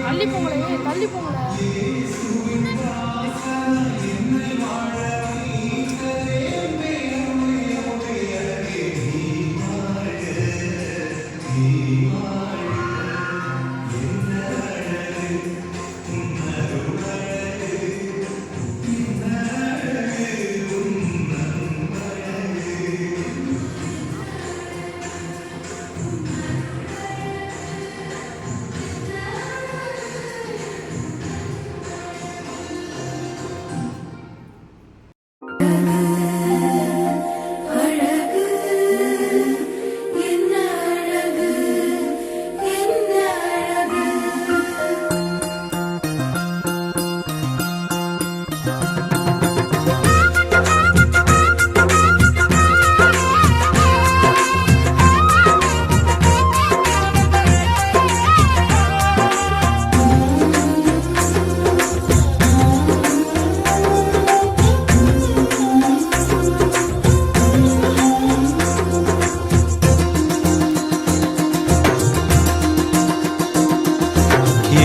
தள்ளி போங்களே, தள்ளி போங்களே.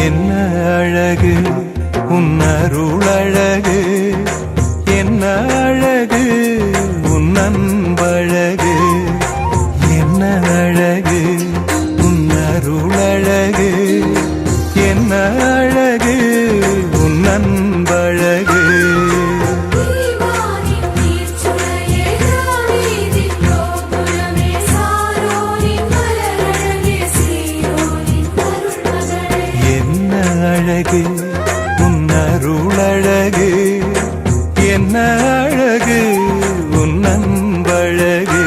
என்ன அழகு உன் அருளழகு, என்ன அழகு உன் அன்பழகு, என்ன அழகு உன் அருளழகு, என்ன அழகு உன் அன்பழகு. அழகு உன் அருளழகு, என்ன அழகு உன் அன்பழகு.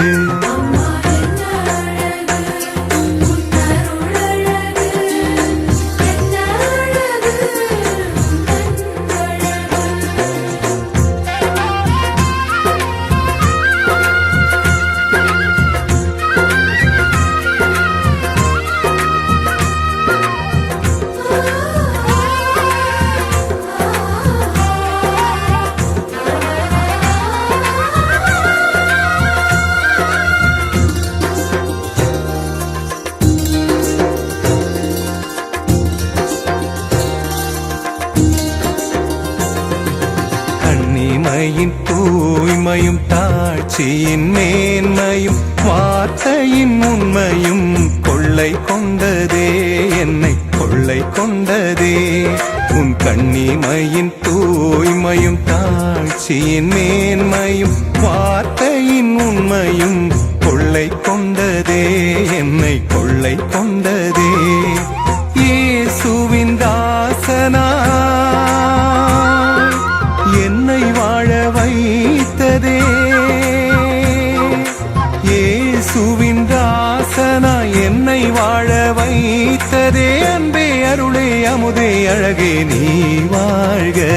கண்ணிமையின் தூய்மையும் தாட்சியின் மேன்மையும் வார்த்தையின் உண்மையும் கொள்ளை கொண்டதே, என்னை கொள்ளை கொண்டதே. உன் கண்ணிமையின் தூய்மையும் தாட்சியின் மேன்மையும் வார்த்தையின் உண்மையும் கொள்ளை கொண்டதே, என்னை கொள்ளை கொண்டதே. இயேசுவின் தாசனா என்னை வாழ வைத்ததே, இயேசுவின் தாசனா என்னை வாழ வைத்ததே. அன்பே அருளே அமுதே அழகே நீ வாழ்க.